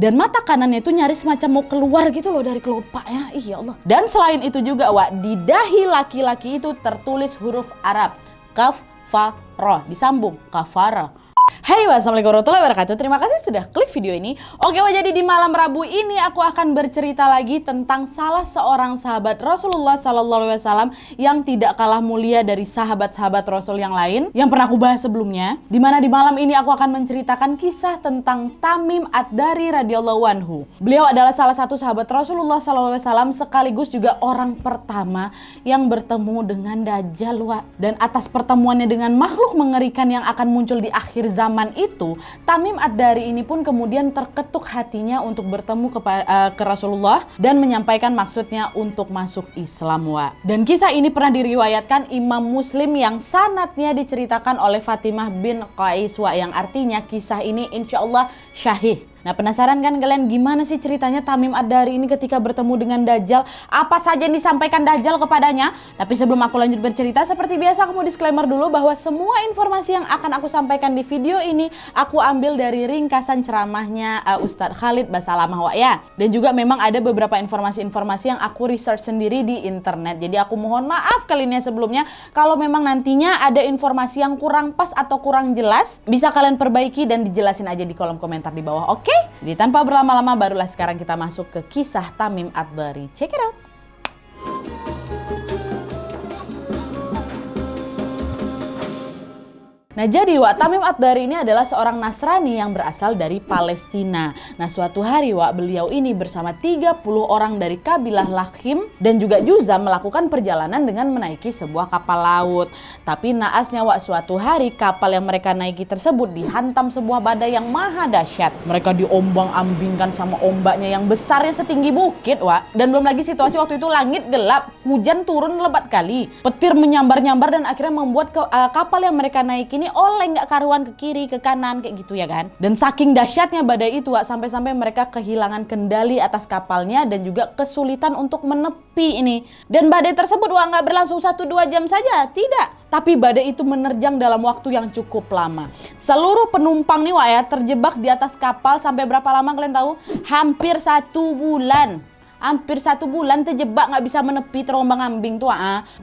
Dan mata kanannya itu nyaris macam mau keluar gitu loh dari kelopaknya. Ih ya Allah. Dan selain itu juga Wak, di dahi laki-laki itu tertulis huruf Arab. Kaf, fa, ro. Disambung. Kafara. Hai, wassalamualaikum warahmatullahi wabarakatuh. Terima kasih sudah klik video ini. Oke, jadi di malam Rabu ini aku akan bercerita lagi tentang salah seorang sahabat Rasulullah SAW yang tidak kalah mulia dari sahabat-sahabat Rasul yang lain yang pernah aku bahas sebelumnya. Dimana di malam ini aku akan menceritakan kisah tentang Tamim Ad-Dari radhiyallahu anhu. Beliau adalah salah satu sahabat Rasulullah SAW sekaligus juga orang pertama yang bertemu dengan Dajjal, Wak. Dan atas pertemuannya dengan makhluk mengerikan yang akan muncul di akhir zaman itu, Tamim Ad-Dari ini pun kemudian terketuk hatinya untuk bertemu ke Rasulullah dan menyampaikan maksudnya untuk masuk Islam, Wak. Dan kisah ini pernah diriwayatkan Imam Muslim yang sanadnya diceritakan oleh Fatimah bin Qais, Wak, yang artinya kisah ini insya Allah syahih. Nah, penasaran kan kalian gimana sih ceritanya Tamim Ad-Dari ini ketika bertemu dengan Dajjal? Apa saja yang disampaikan Dajjal kepadanya? Tapi sebelum aku lanjut bercerita, seperti biasa aku mau disclaimer dulu bahwa semua informasi yang akan aku sampaikan di video ini aku ambil dari ringkasan ceramahnya Ustadz Khalid Basalamah, Wak, ya. Dan juga memang ada beberapa informasi-informasi yang aku research sendiri di internet. Jadi aku mohon maaf kali ini sebelumnya kalau memang nantinya ada informasi yang kurang pas atau kurang jelas, bisa kalian perbaiki dan dijelasin aja di kolom komentar di bawah, oke? Jadi tanpa berlama-lama barulah sekarang kita masuk ke kisah Tamim Ad-Dari. Check it out. Nah, jadi Wak, Tamim Ad-Dari ini adalah seorang Nasrani yang berasal dari Palestina. Nah, suatu hari Wak, beliau ini bersama 30 orang dari kabilah Lakhim dan juga Juzam melakukan perjalanan dengan menaiki sebuah kapal laut. Tapi naasnya Wak, suatu hari kapal yang mereka naiki tersebut dihantam sebuah badai yang maha dahsyat. Mereka diombang-ambingkan sama ombaknya yang besarnya setinggi bukit, Wak. Dan belum lagi situasi waktu itu langit gelap, hujan turun lebat kali, petir menyambar-nyambar dan akhirnya membuat kapal yang mereka naiki ini oleng nggak karuan ke kiri ke kanan kayak gitu ya kan. Dan saking dahsyatnya badai itu Wak, sampai-sampai mereka kehilangan kendali atas kapalnya dan juga kesulitan untuk menepi ini. Dan badai tersebut Wak, nggak berlangsung 1-2 jam saja, tidak. Tapi badai itu menerjang dalam waktu yang cukup lama. Seluruh penumpang nih Wak ya terjebak di atas kapal sampai berapa lama kalian tahu? Hampir 1 bulan. Hampir 1 bulan terjebak nggak bisa menepi terombang-ambing tuh.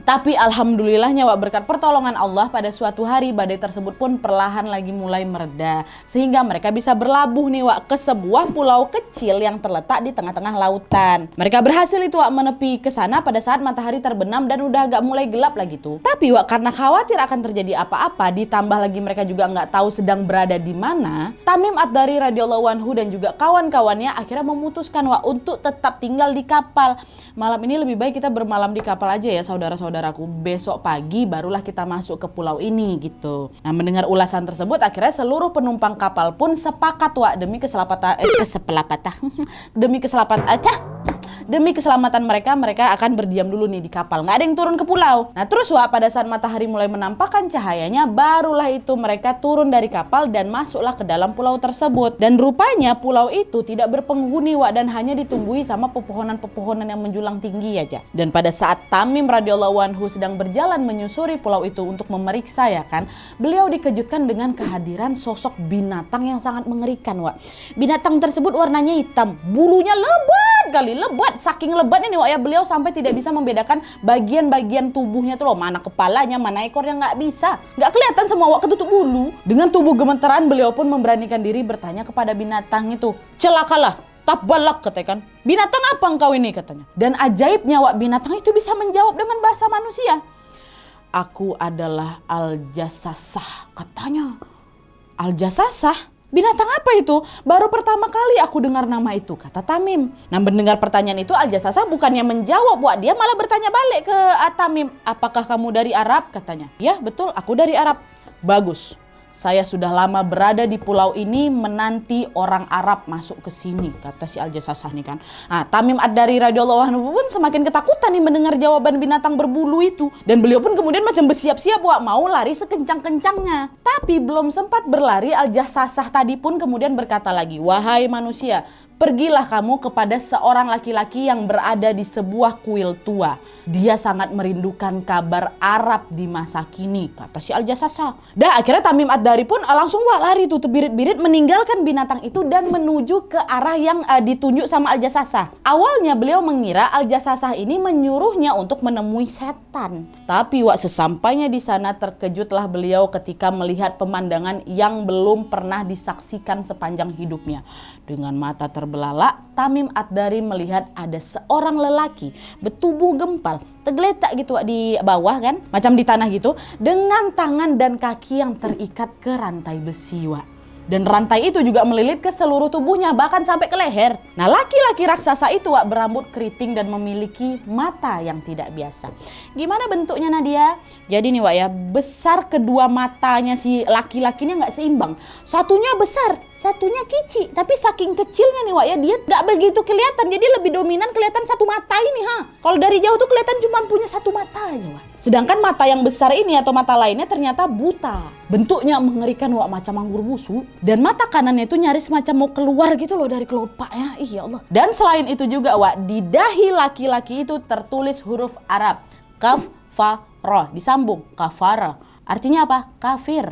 Tapi alhamdulillahnya Wak, berkat pertolongan Allah pada suatu hari badai tersebut pun perlahan lagi mulai mereda. Sehingga mereka bisa berlabuh nih Wak ke sebuah pulau kecil yang terletak di tengah-tengah lautan. Mereka berhasil itu Wak menepi ke sana pada saat matahari terbenam dan udah agak mulai gelap lagi tuh. Tapi Wak, karena khawatir akan terjadi apa-apa, ditambah lagi mereka juga nggak tahu sedang berada di mana, Tamim Ad-Dari radhiyallahu anhu dan juga kawan-kawannya akhirnya memutuskan Wak untuk tetap tinggal di kapal. Malam ini lebih baik kita bermalam di kapal aja ya saudara-saudaraku. Besok pagi barulah kita masuk ke pulau ini gitu. Nah, mendengar ulasan tersebut akhirnya seluruh penumpang kapal pun sepakat Wak demi demi keselamatan mereka akan berdiam dulu nih di kapal. Nggak ada yang turun ke pulau. Nah terus Wak, pada saat matahari mulai menampakkan cahayanya, barulah itu mereka turun dari kapal dan masuklah ke dalam pulau tersebut. Dan rupanya pulau itu tidak berpenghuni Wak, dan hanya ditumbuhi sama pepohonan-pepohonan yang menjulang tinggi aja. Dan pada saat Tamim radhiyallahu anhu sedang berjalan menyusuri pulau itu untuk memeriksa ya kan, beliau dikejutkan dengan kehadiran sosok binatang yang sangat mengerikan Wak. Binatang tersebut warnanya hitam, bulunya lebat, saking lebatnya nih Wak ya, beliau sampai tidak bisa membedakan bagian-bagian tubuhnya tuh loh, mana kepalanya, mana ekornya, nggak bisa, nggak kelihatan semua Wak, ketutup bulu. Dengan tubuh gemeteran beliau pun memberanikan diri bertanya kepada binatang itu, celakalah, tabbalak, katanya kan, binatang apa engkau ini, katanya. Dan ajaibnya Wak, binatang itu bisa menjawab dengan bahasa manusia. Aku adalah Al-Jassasah, katanya. Al-Jassasah? Binatang apa itu? Baru pertama kali aku dengar nama itu, kata Tamim. Nah, mendengar pertanyaan itu Al-Jassasah bukannya menjawab Wak, dia malah bertanya balik ke Tamim. Apakah kamu dari Arab, katanya. Ya betul, aku dari Arab. Bagus. Saya sudah lama berada di pulau ini menanti orang Arab masuk ke sini, kata si Al-Jassasah nih kan. Nah, Tamim Ad-Dari radhiyallahu anhu pun semakin ketakutan nih mendengar jawaban binatang berbulu itu. Dan beliau pun kemudian macam bersiap-siap Wak, mau lari sekencang-kencangnya. Tapi belum sempat berlari, Al-Jassasah tadi pun kemudian berkata lagi, wahai manusia, Pergilah kamu kepada seorang laki-laki yang berada di sebuah kuil tua. Dia sangat merindukan kabar Arab di masa kini, kata si Al-Jassasa. Dan akhirnya Tamim Ad-Dari pun langsung lari tuh birit-birit meninggalkan binatang itu dan menuju ke arah yang ditunjuk sama Al-Jassasa. Awalnya beliau mengira Al-Jassasa ini menyuruhnya untuk menemui setan. Tapi sesampainya di sana terkejutlah beliau ketika melihat pemandangan yang belum pernah disaksikan sepanjang hidupnya. Dengan mata terbelalak, Tamim Ad-Dari melihat ada seorang lelaki bertubuh gempal, tergeletak gitu di bawah kan, macam di tanah gitu, dengan tangan dan kaki yang terikat ke rantai besi. Dan rantai itu juga melilit ke seluruh tubuhnya, bahkan sampai ke leher. Nah, laki-laki raksasa itu berambut keriting dan memiliki mata yang tidak biasa. Gimana bentuknya Nadia? Jadi nih besar kedua matanya si laki-lakinya nggak seimbang. Satunya besar, satunya kecil. Tapi saking kecilnya nih dia nggak begitu kelihatan. Jadi lebih dominan kelihatan satu mata ini Kalau dari jauh tuh kelihatan cuma punya satu mata aja Sedangkan mata yang besar ini atau mata lainnya ternyata buta. Bentuknya mengerikan macam anggur busuk. Dan mata kanannya itu nyaris macam mau keluar gitu dari kelopaknya. Ya Allah. Dan selain itu juga di dahi laki-laki itu tertulis huruf Arab. Kaf, fa, ro. Disambung. Kafara. Artinya apa? Kafir.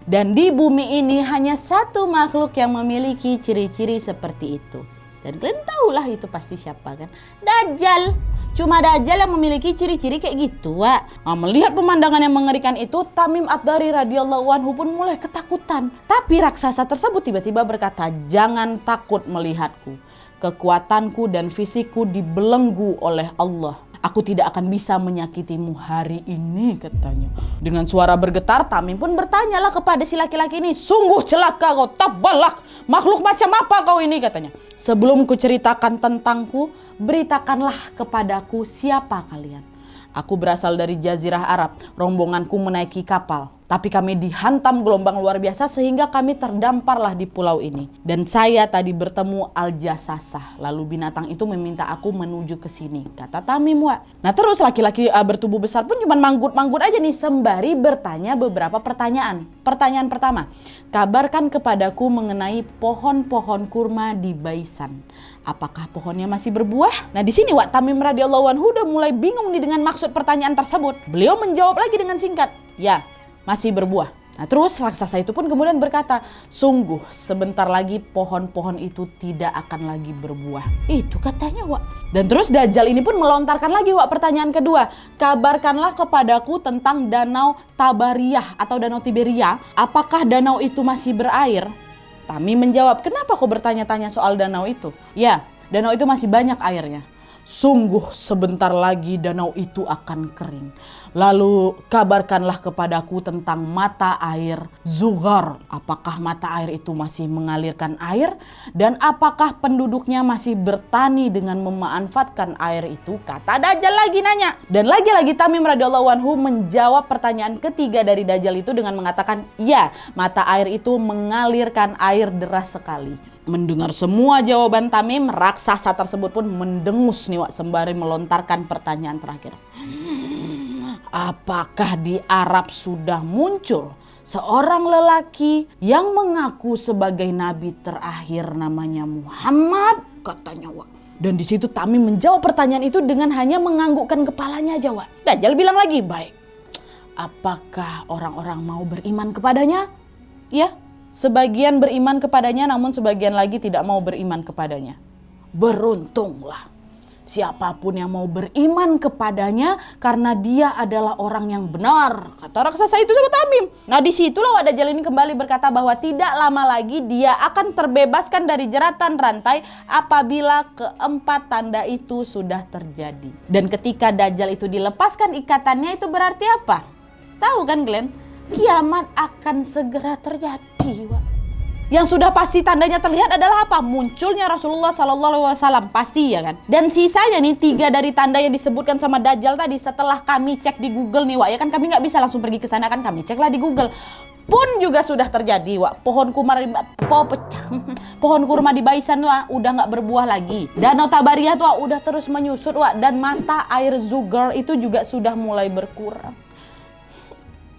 Dan di bumi ini hanya satu makhluk yang memiliki ciri-ciri seperti itu. Dan kalian tahulah itu pasti siapa kan? Dajjal. Cuma Dajjal yang memiliki ciri-ciri kayak gitu melihat pemandangan yang mengerikan itu, Tamim Ad-Dari radhiyallahu anhu pun mulai ketakutan. Tapi raksasa tersebut tiba-tiba berkata, jangan takut melihatku. Kekuatanku dan fisikku dibelenggu oleh Allah. Aku tidak akan bisa menyakitimu hari ini, katanya. Dengan suara bergetar, Tamim pun bertanyalah kepada si laki-laki ini, sungguh celaka kau, tabalak, makhluk macam apa kau ini, katanya. Sebelum kuceritakan tentangku, beritakanlah kepadaku siapa kalian. Aku berasal dari Jazirah Arab, rombonganku menaiki kapal. Tapi kami dihantam gelombang luar biasa sehingga kami terdamparlah di pulau ini. Dan saya tadi bertemu Al-Jassasa. Lalu binatang itu meminta aku menuju ke sini, kata Tamim. Nah terus laki-laki bertubuh besar pun cuma manggut-manggut aja nih sembari bertanya beberapa pertanyaan. Pertanyaan pertama, kabarkan kepadaku mengenai pohon-pohon kurma di Baisan. Apakah pohonnya masih berbuah? Nah di sini Tamim radhiyallahu anhu udah mulai bingung nih dengan maksud pertanyaan tersebut. Beliau menjawab lagi dengan singkat, ya masih berbuah. Nah terus raksasa itu pun kemudian berkata, sungguh sebentar lagi pohon-pohon itu tidak akan lagi berbuah. Itu katanya Dan terus Dajjal ini pun melontarkan lagi pertanyaan kedua. Kabarkanlah kepadaku tentang danau Tabariyah atau danau Tiberia. Apakah danau itu masih berair? Tamim menjawab, kenapa kau bertanya-tanya soal danau itu? Ya, danau itu masih banyak airnya. Sungguh sebentar lagi danau itu akan kering. Lalu kabarkanlah kepadaku tentang mata air Zughar. Apakah mata air itu masih mengalirkan air? Dan apakah penduduknya masih bertani dengan memanfaatkan air itu? Kata Dajjal lagi nanya. Dan lagi-lagi Tamim radhiyallahu anhu menjawab pertanyaan ketiga dari Dajjal itu dengan mengatakan, ya, mata air itu mengalirkan air deras sekali. Mendengar semua jawaban Tamim, raksasa tersebut pun mendengus nih sembari melontarkan pertanyaan terakhir. Apakah di Arab sudah muncul seorang lelaki yang mengaku sebagai nabi terakhir namanya Muhammad? Katanya Dan di situ Tamim menjawab pertanyaan itu dengan hanya menganggukkan kepalanya aja Dajjal bilang lagi, baik. Apakah orang-orang mau beriman kepadanya? Ya. Sebagian beriman kepadanya namun sebagian lagi tidak mau beriman kepadanya. Beruntunglah siapapun yang mau beriman kepadanya karena dia adalah orang yang benar, kata raksasa itu sama Tamim. Nah disitulah Dajjal ini kembali berkata bahwa tidak lama lagi dia akan terbebaskan dari jeratan rantai apabila keempat tanda itu sudah terjadi. Dan ketika Dajjal itu dilepaskan ikatannya itu berarti apa? Tahu kan Glenn? Kiamat akan segera terjadi. Yang sudah pasti tandanya terlihat adalah apa? Munculnya Rasulullah SAW, pasti ya kan. Dan sisanya nih 3 dari tanda yang disebutkan sama Dajjal tadi setelah kami cek di Google nih ya kan, kami nggak bisa langsung pergi ke sana kan, kami ceklah di Google. Pun juga sudah terjadi pohon kurma di Baisan udah nggak berbuah lagi. Danau Tabariyah udah terus menyusut dan mata air Zughar itu juga sudah mulai berkurang.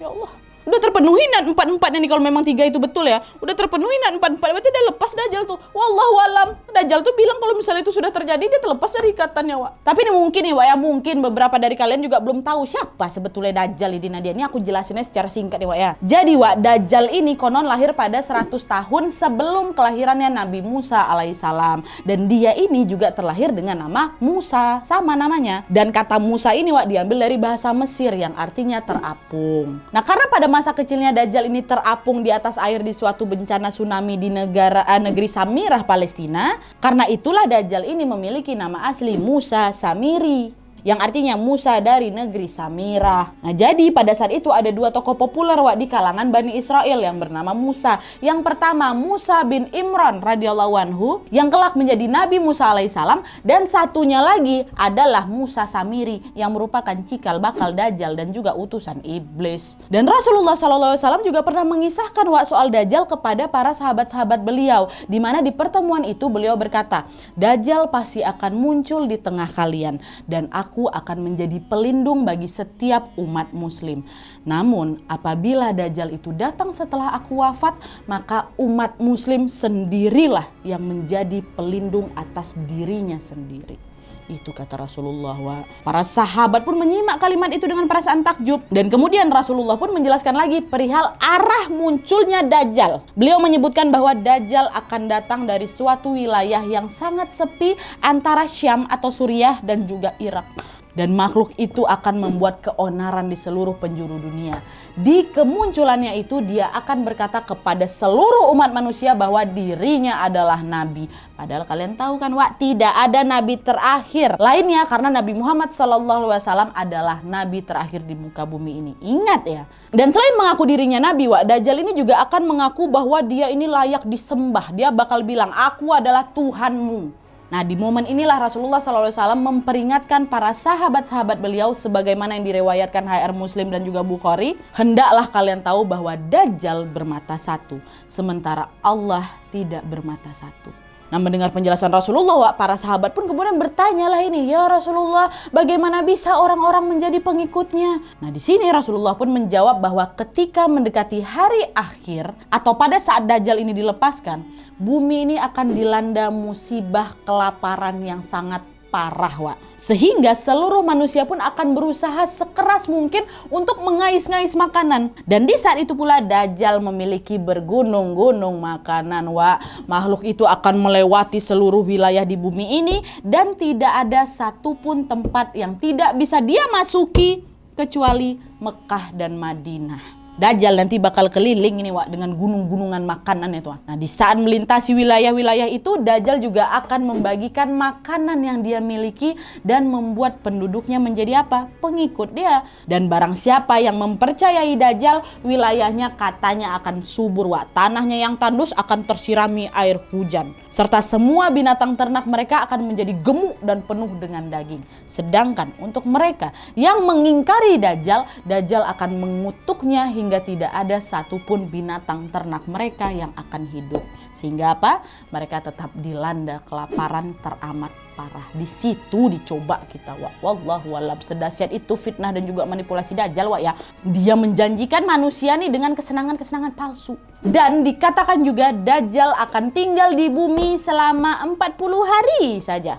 Ya Allah. Udah terpenuhi nan empat-empatnya nih, kalau memang 3 itu betul ya. Udah terpenuhi nan empat-empat, berarti udah lepas Dajjal tuh. Wallahu alam. Dajjal tuh bilang kalau misalnya itu sudah terjadi, dia terlepas dari ikatannya, Wak. Tapi ini mungkin nih, Wak ya, mungkin beberapa dari kalian juga belum tahu siapa sebetulnya Dajjal ini, Nadia. Ini aku jelasinnya secara singkat nih, Wak ya. Jadi, Wak, Dajjal ini konon lahir pada 100 tahun sebelum kelahirannya Nabi Musa alaihissalam. Dan dia ini juga terlahir dengan nama Musa, sama namanya. Dan kata Musa ini, Wak, diambil dari bahasa Mesir yang artinya terapung. Nah, karena pada masa kecilnya Dajjal ini terapung di atas air di suatu bencana tsunami di negeri Samirah, Palestina. Karena itulah Dajjal ini memiliki nama asli Musa Samiri, yang artinya Musa dari negeri Samirah. Nah, jadi pada saat itu ada 2 tokoh populer, Wak, di kalangan Bani Israel yang bernama Musa. Yang pertama Musa bin Imran radhiyallahu anhu, yang kelak menjadi Nabi Musa alaihissalam, dan satunya lagi adalah Musa Samiri yang merupakan cikal bakal Dajjal dan juga utusan iblis. Dan Rasulullah SAW juga pernah mengisahkan, Wak, soal Dajjal kepada para sahabat-sahabat beliau, di mana di pertemuan itu beliau berkata, Dajjal pasti akan muncul di tengah kalian dan aku akan menjadi pelindung bagi setiap umat muslim. Namun apabila Dajjal itu datang setelah aku wafat, maka umat muslim sendirilah yang menjadi pelindung atas dirinya sendiri. Itu kata Rasulullah, Wak. Para sahabat pun menyimak kalimat itu dengan perasaan takjub. Dan kemudian Rasulullah pun menjelaskan lagi perihal arah munculnya Dajjal. Beliau menyebutkan bahwa Dajjal akan datang dari suatu wilayah yang sangat sepi antara Syam atau Suriah dan juga Irak. Dan makhluk itu akan membuat keonaran di seluruh penjuru dunia. Di kemunculannya itu dia akan berkata kepada seluruh umat manusia bahwa dirinya adalah nabi. Padahal kalian tahu kan, Wak, tidak ada nabi terakhir lainnya, karena Nabi Muhammad SAW adalah nabi terakhir di muka bumi ini. Ingat ya. Dan selain mengaku dirinya nabi, Wak, Dajjal ini juga akan mengaku bahwa dia ini layak disembah. Dia bakal bilang, aku adalah Tuhanmu. Nah, di momen inilah Rasulullah SAW memperingatkan para sahabat-sahabat beliau sebagaimana yang direwayatkan HR Muslim dan juga Bukhari. Hendaklah kalian tahu bahwa Dajjal bermata satu, sementara Allah tidak bermata satu. Nah, mendengar penjelasan Rasulullah, Wak, para sahabat pun kemudian bertanyalah ini, ya Rasulullah, bagaimana bisa orang-orang menjadi pengikutnya? Nah, di sini Rasulullah pun menjawab bahwa ketika mendekati hari akhir atau pada saat Dajjal ini dilepaskan, bumi ini akan dilanda musibah kelaparan yang sangat parah, Wak. Sehingga seluruh manusia pun akan berusaha sekeras mungkin untuk mengais-ngais makanan. Dan di saat itu pula Dajjal memiliki bergunung-gunung makanan, Wak. Makhluk itu akan melewati seluruh wilayah di bumi ini dan tidak ada satupun tempat yang tidak bisa dia masuki kecuali Mekah dan Madinah. Dajjal nanti bakal keliling ini, Wak, dengan gunung-gunungan makanan itu. Nah, di saat melintasi wilayah-wilayah itu, Dajjal juga akan membagikan makanan yang dia miliki dan membuat penduduknya menjadi apa? Pengikut dia. Dan barang siapa yang mempercayai Dajjal, wilayahnya katanya akan subur, Wak. Tanahnya yang tandus akan tersirami air hujan. Serta semua binatang ternak mereka akan menjadi gemuk dan penuh dengan daging. Sedangkan untuk mereka yang mengingkari Dajjal, Dajjal akan mengutuknya hingga tidak ada satupun binatang ternak mereka yang akan hidup. Sehingga apa? Mereka tetap dilanda kelaparan teramat parah. Di situ dicoba kita, Wak. Wallahu a'lam. Sedahsyat itu fitnah dan juga manipulasi Dajjal, Wak, ya. Dia menjanjikan manusia nih dengan kesenangan-kesenangan palsu. Dan dikatakan juga Dajjal akan tinggal di bumi selama 40 hari saja.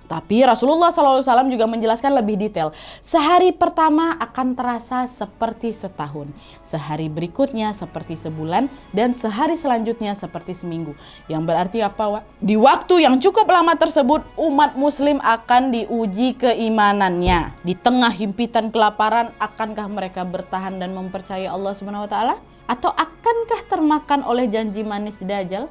Tapi Rasulullah SAW juga menjelaskan lebih detail. Sehari pertama akan terasa seperti setahun. Sehari berikutnya seperti sebulan. Dan sehari selanjutnya seperti seminggu. Yang berarti apa, Wak? Di waktu yang cukup lama tersebut, umat muslim akan diuji keimanannya. Di tengah himpitan kelaparan, akankah mereka bertahan dan mempercayai Allah SWT? Atau akankah termakan oleh janji manis Dajjal?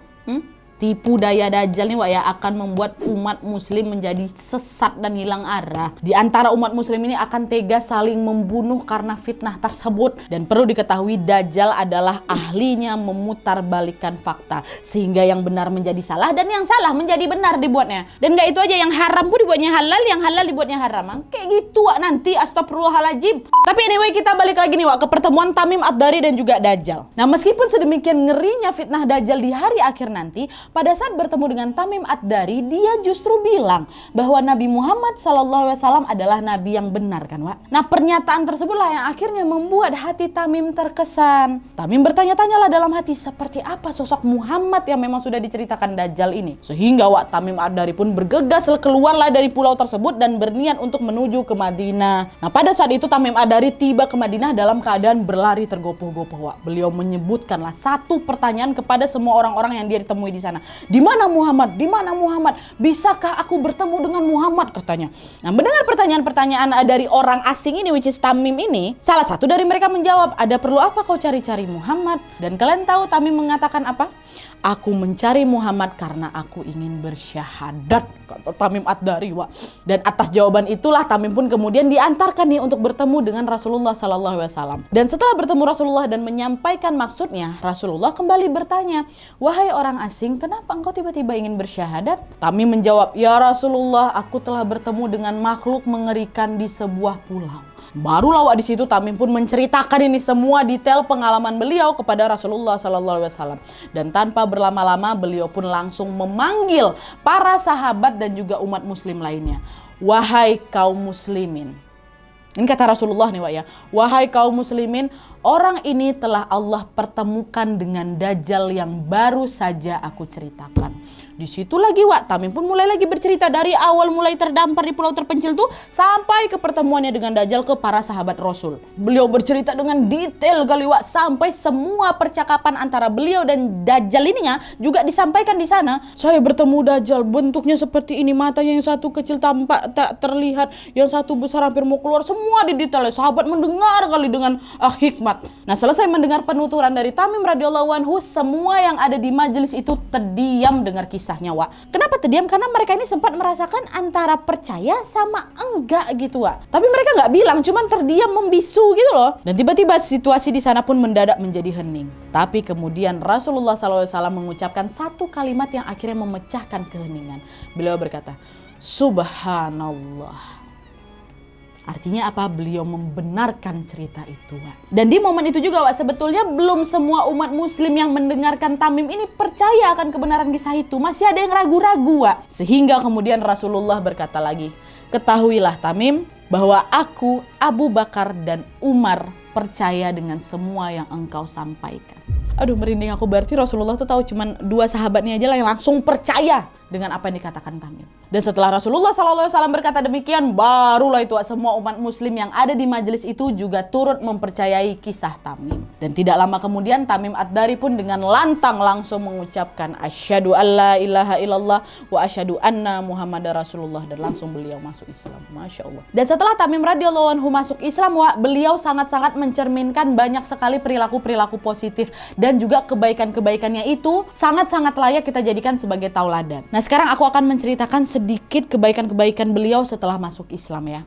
Tipu daya Dajjal nih, Wak, ya, akan membuat umat muslim menjadi sesat dan hilang arah. Di antara umat muslim ini akan tega saling membunuh karena fitnah tersebut. Dan perlu diketahui Dajjal adalah ahlinya memutarbalikkan fakta. Sehingga yang benar menjadi salah dan yang salah menjadi benar dibuatnya. Dan gak itu aja, yang haram pun dibuatnya halal, yang halal dibuatnya haram. Kayak gitu, Wak, nanti astagfirullahaladzim. Tapi anyway, kita balik lagi nih, Wak, ke pertemuan Tamim Ad-Dari dan juga Dajjal. Nah, meskipun sedemikian ngerinya fitnah Dajjal di hari akhir nanti, pada saat bertemu dengan Tamim Ad-Dari, dia justru bilang bahwa Nabi Muhammad SAW adalah nabi yang benar kan, Wak. Nah, pernyataan tersebutlah yang akhirnya membuat hati Tamim terkesan. Tamim bertanya-tanyalah dalam hati, seperti apa sosok Muhammad yang memang sudah diceritakan Dajjal ini. Sehingga Wak, Tamim Ad-Dari pun bergegas keluarlah dari pulau tersebut dan berniat untuk menuju ke Madinah. Nah, pada saat itu Tamim Ad-Dari tiba ke Madinah dalam keadaan berlari tergopoh-gopoh, Wak. Beliau menyebutkanlah satu pertanyaan kepada semua orang-orang yang dia ditemui di sana. Di mana Muhammad? Di mana Muhammad? Bisakah aku bertemu dengan Muhammad? Katanya. Nah, mendengar pertanyaan-pertanyaan dari orang asing ini, which is Tamim ini, salah satu dari mereka menjawab, ada perlu apa kau cari-cari Muhammad? Dan kalian tahu Tamim mengatakan apa? Aku mencari Muhammad karena aku ingin bersyahadat, kata Tamim Ad-Dari, Wak. Dan atas jawaban itulah Tamim pun kemudian diantarkan nih untuk bertemu dengan Rasulullah SAW. Dan setelah bertemu Rasulullah dan menyampaikan maksudnya, Rasulullah kembali bertanya, wahai orang asing, kenapa engkau tiba-tiba ingin bersyahadat? Tamim menjawab, ya Rasulullah, aku telah bertemu dengan makhluk mengerikan di sebuah pulau. Barulah Wak, di situ Tamim pun menceritakan ini semua detail pengalaman beliau kepada Rasulullah SAW. Dan tanpa berlama-lama beliau pun langsung memanggil para sahabat dan juga umat muslim lainnya. Wahai kaum muslimin. Ini kata Rasulullah nih, Wak, ya. Wahai kaum muslimin, orang ini telah Allah pertemukan dengan Dajjal yang baru saja aku ceritakan. Di situ lagi, Wak, Tamim pun mulai lagi bercerita dari awal mulai terdampar di pulau terpencil tuh sampai ke pertemuannya dengan Dajjal ke para sahabat Rasul. Beliau bercerita dengan detail kali, Wak, sampai semua percakapan antara beliau dan Dajjal ininya juga disampaikan di sana. Saya bertemu Dajjal, bentuknya seperti ini, matanya yang satu kecil tampak tak terlihat, yang satu besar hampir mau keluar, semua didetail. Sahabat mendengar kali dengan hikmat. Nah, selesai mendengar penuturan dari Tamim radhiyallahu anhu, semua yang ada di majelis itu terdiam dengar kisahnya, Wak. Kenapa terdiam? Karena mereka ini sempat merasakan antara percaya sama enggak gitu, Wak. Tapi mereka nggak bilang, cuman terdiam membisu gitu loh. Dan tiba-tiba situasi di sana pun mendadak menjadi hening. Tapi kemudian Rasulullah SAW mengucapkan satu kalimat yang akhirnya memecahkan keheningan. Beliau berkata, Subhanallah. Artinya apa? Beliau membenarkan cerita itu, Wak. Dan di momen itu juga, Wak, sebetulnya belum semua umat muslim yang mendengarkan Tamim ini percaya akan kebenaran kisah itu. Masih ada yang ragu-ragu, Wak. Sehingga kemudian Rasulullah berkata lagi, ketahuilah Tamim bahwa aku, Abu Bakar dan Umar percaya dengan semua yang engkau sampaikan. Aduh, merinding aku. Berarti Rasulullah tuh tahu cuman dua sahabatnya aja lah yang langsung percaya dengan apa yang dikatakan Tamim. Dan setelah Rasulullah SAW berkata demikian, barulah itu semua umat muslim yang ada di majelis itu juga turut mempercayai kisah Tamim. Dan tidak lama kemudian Tamim Ad-Dari pun dengan lantang langsung mengucapkan asyhadu alla ilaha illallah wa asyhadu anna Muhammadar Rasulullah, dan langsung beliau masuk Islam. Masya Allah. Dan setelah Tamim radhiyallahu anhu masuk Islam, Wak, beliau sangat-sangat mencerminkan banyak sekali perilaku-perilaku positif dan juga kebaikan-kebaikannya itu sangat-sangat layak kita jadikan sebagai tauladan. Nah, sekarang aku akan menceritakan sedikit kebaikan-kebaikan beliau setelah masuk Islam, ya.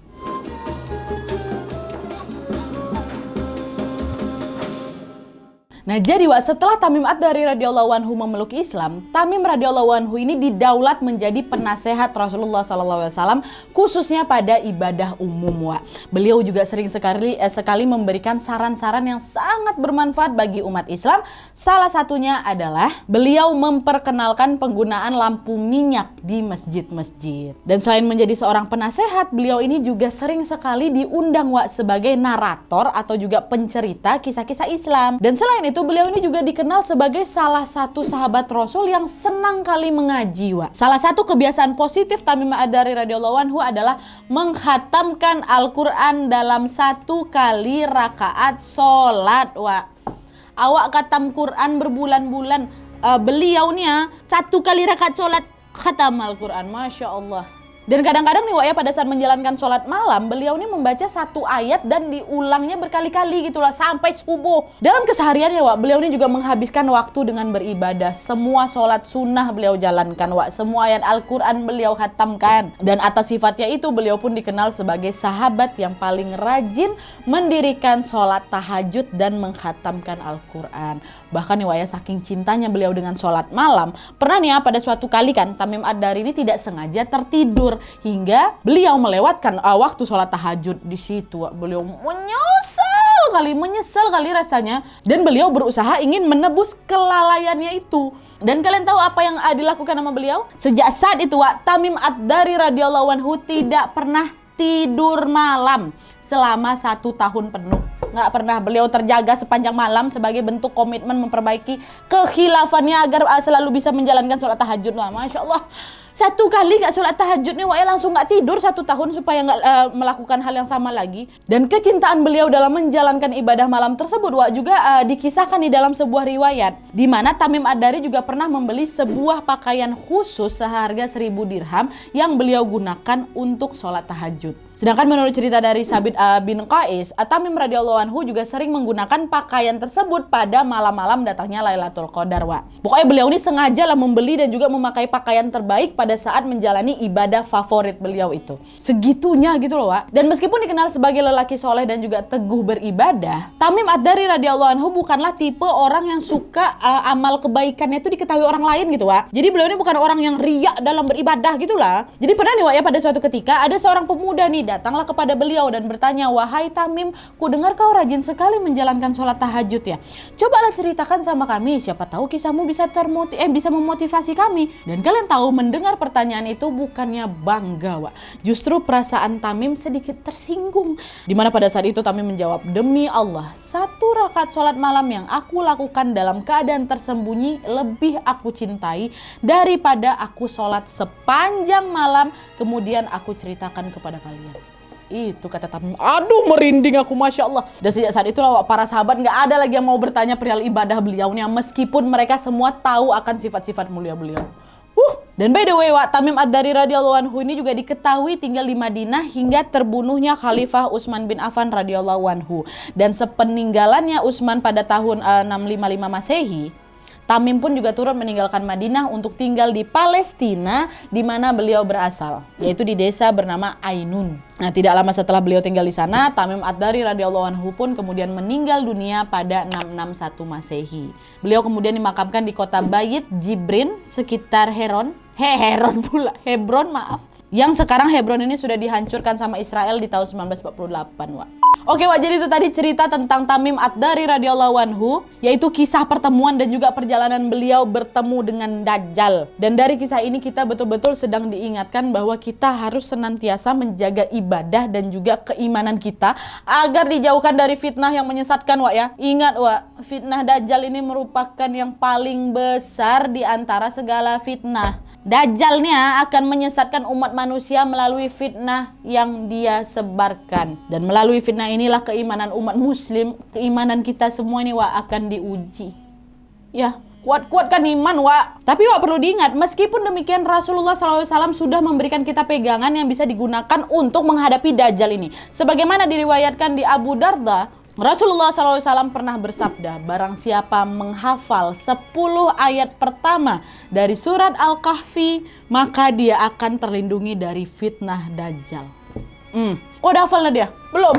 Nah, jadi, Wak, setelah Tamim Ad-Dari radhiyallahu anhu memeluk Islam, Tamim radhiyallahu anhu ini didaulat menjadi penasehat Rasulullah SAW khususnya pada ibadah umum, Wak. Beliau juga sering sekali memberikan saran-saran yang sangat bermanfaat bagi umat Islam. Salah satunya adalah beliau memperkenalkan penggunaan lampu minyak di masjid-masjid. Dan selain menjadi seorang penasehat, beliau ini juga sering sekali diundang, Wak, sebagai narator atau juga pencerita kisah-kisah Islam. Dan selain itu beliau ini juga dikenal sebagai salah satu sahabat Rasul yang senang kali mengaji, Wak. Salah satu kebiasaan positif Tamim Ad-Dari radhiyallahu anhu adalah menghatamkan Al-Quran dalam satu kali rakaat sholat, Wak. Awak khatam Quran berbulan-bulan, beliau nih satu kali rakaat sholat khatam Al-Quran, Masya Allah. Dan kadang-kadang nih, Wak, ya, pada saat menjalankan sholat malam, beliau ini membaca satu ayat dan diulangnya berkali-kali gitulah sampai subuh. Dalam kesehariannya, Wak, beliau ini juga menghabiskan waktu dengan beribadah. Semua sholat sunnah beliau jalankan, Wak. Semua ayat Al-Quran beliau khatamkan. Dan atas sifatnya itu beliau pun dikenal sebagai sahabat yang paling rajin mendirikan sholat tahajud dan menghatamkan Al-Quran. Bahkan nih, Wak, ya, saking cintanya beliau dengan sholat malam, pernah nih, ya, pada suatu kali kan Tamim Ad-Dari ini tidak sengaja tertidur hingga beliau melewatkan waktu sholat tahajud. Di situ, Wak, beliau menyesal kali, menyesal kali rasanya. Dan beliau berusaha ingin menebus kelalaiannya itu. Dan kalian tahu apa yang dilakukan sama beliau? Sejak saat itu Tamim Ad-Dari radhiyallahu anhu tidak pernah tidur malam selama 1 tahun penuh. Nggak pernah, beliau terjaga sepanjang malam sebagai bentuk komitmen memperbaiki kekhilafannya agar selalu bisa menjalankan sholat tahajud. Lah, Masya Allah. 1 kali nggak sholat tahajud nih langsung nggak tidur 1 tahun supaya nggak melakukan hal yang sama lagi. Dan kecintaan beliau dalam menjalankan ibadah malam tersebut juga dikisahkan di dalam sebuah riwayat, di mana Tamim Ad-Dari juga pernah membeli sebuah pakaian khusus seharga 1000 dirham yang beliau gunakan untuk sholat tahajud. Sedangkan menurut cerita dari Sabit bin Qais, Tamim radhiyallahu anhu juga sering menggunakan pakaian tersebut pada malam-malam datangnya Lailatul Qadar. Pokoknya beliau ini sengaja lah membeli dan juga memakai pakaian terbaik pada saat menjalani ibadah favorit beliau itu. Segitunya gitu loh, Wak. Dan meskipun dikenal sebagai lelaki soleh dan juga teguh beribadah, Tamim Ad-Dari radhiyallahu anhu bukanlah tipe orang yang suka amal kebaikannya itu diketahui orang lain gitu, Wak. Jadi beliau ini bukan orang yang riak dalam beribadah gitulah. Jadi pernah nih, Wak, ya, pada suatu ketika ada seorang pemuda nih datanglah kepada beliau dan bertanya, "Wahai Tamim, ku dengar kau rajin sekali menjalankan sholat tahajud ya. Cobalah ceritakan sama kami, siapa tahu kisahmu bisa bisa memotivasi kami." Dan kalian tahu, mendengar pertanyaan itu bukannya bangga, Wak. Justru perasaan Tamim sedikit tersinggung. Dimana pada saat itu Tamim menjawab, "Demi Allah, 1 rakaat sholat malam yang aku lakukan dalam keadaan tersembunyi lebih aku cintai daripada aku sholat sepanjang malam kemudian aku ceritakan kepada kalian." Itu kata Tamim. Aduh, merinding aku, Masya Allah. Dan sejak saat itulah para sahabat nggak ada lagi yang mau bertanya perihal ibadah beliaunya, meskipun mereka semua tahu akan sifat-sifat mulia beliau. Dan by the way, Tamim Ad-Dari radhiyallahu anhu ini juga diketahui tinggal di Madinah hingga terbunuhnya Khalifah Utsman bin Affan radhiyallahu anhu. Dan sepeninggalannya Utsman pada tahun 655 Masehi, Tamim pun juga turut meninggalkan Madinah untuk tinggal di Palestina, di mana beliau berasal, yaitu di desa bernama Ainun. Nah, tidak lama setelah beliau tinggal di sana, Tamim Ad-Dari radhiyallahu anhu pun kemudian meninggal dunia pada 661 Masehi. Beliau kemudian dimakamkan di kota Bait Jibrin sekitar Hebron, yang sekarang Hebron ini sudah dihancurkan sama Israel di tahun 1948, Wak. Oke, Wak, jadi itu tadi cerita tentang Tamim Ad-Dari radhiyallahu anhu, yaitu kisah pertemuan dan juga perjalanan beliau bertemu dengan Dajjal. Dan dari kisah ini kita betul-betul sedang diingatkan bahwa kita harus senantiasa menjaga ibadah dan juga keimanan kita agar dijauhkan dari fitnah yang menyesatkan, Wak, ya. Ingat, Wak, fitnah Dajjal ini merupakan yang paling besar di antara segala fitnah. Dajjalnya akan menyesatkan umat manusia melalui fitnah yang dia sebarkan. Dan melalui fitnah inilah keimanan umat muslim, keimanan kita semua ini, Wak, akan diuji. Ya, kuat-kuatkan iman, Wak. Tapi, Wak, perlu diingat, meskipun demikian Rasulullah SAW sudah memberikan kita pegangan yang bisa digunakan untuk menghadapi Dajjal ini. Sebagaimana diriwayatkan di Abu Darda, Rasulullah SAW pernah bersabda, barang siapa menghafal 10 ayat pertama dari surat Al-Kahfi, maka dia akan terlindungi dari fitnah Dajjal. Kok udah hafalnya dia? Belum.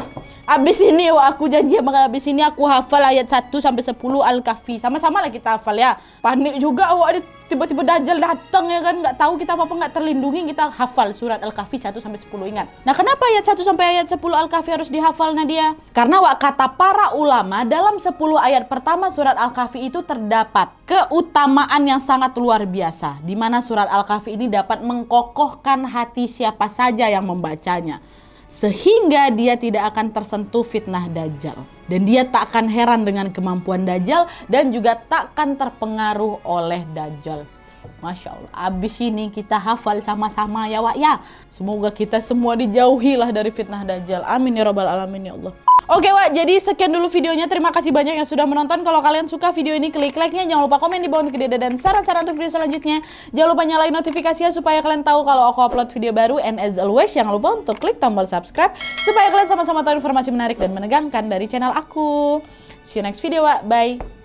Abis ini, Wak, aku janji sama abis ini aku hafal ayat 1 sampai 10 Al-Kahfi. Sama-sama lah kita hafal ya. Panik juga, Wak, tiba-tiba Dajjal datang ya kan, nggak tahu kita apa-apa, nggak terlindungi, kita hafal surat Al-Kahfi 1 sampai 10, ingat. Nah, kenapa ayat 1 sampai ayat 10 Al-Kahfi harus dihafal, Nadia? Karena, Wak, kata para ulama, dalam 10 ayat pertama surat Al-Kahfi itu terdapat keutamaan yang sangat luar biasa, di mana surat Al-Kahfi ini dapat mengkokohkan hati siapa saja yang membacanya, sehingga dia tidak akan tersentuh fitnah Dajjal. Dan dia tak akan heran dengan kemampuan Dajjal dan juga tak akan terpengaruh oleh Dajjal. Masya Allah, abis ini kita hafal sama-sama ya, Wak, ya. Semoga kita semua dijauhilah dari fitnah Dajjal. Amin ya rabbal alamin ya Allah. Oke, Wak, jadi sekian dulu videonya. Terima kasih banyak yang sudah menonton. Kalau kalian suka video ini, klik like-nya. Jangan lupa komen di bawah untuk ide dan saran-saran untuk video selanjutnya. Jangan lupa nyalain notifikasinya supaya kalian tahu kalau aku upload video baru. And as always, jangan lupa untuk klik tombol subscribe supaya kalian sama-sama tahu informasi menarik dan menegangkan dari channel aku. See you next video, Wak. Bye.